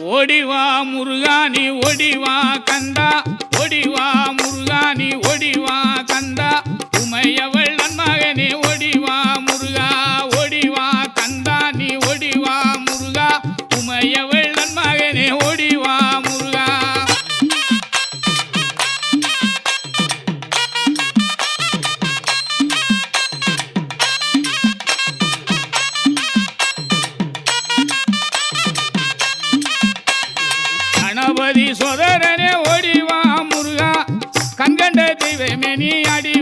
ஓடிவா முருகானி ஓடிவா கந்தா ஓடிவா முருகானி ஓடிவா கந்தா உமையவள் நன்மகனே ஓடிவா முருகா ஓடிவா கந்தா நீ ஓடிவா முருகா உமையவள் நன்மகனே ஓடிவா முருகா கணபதி சோதரனே ஓடிவா முருகா கண்கண்ட தெய்வமே நீ அடி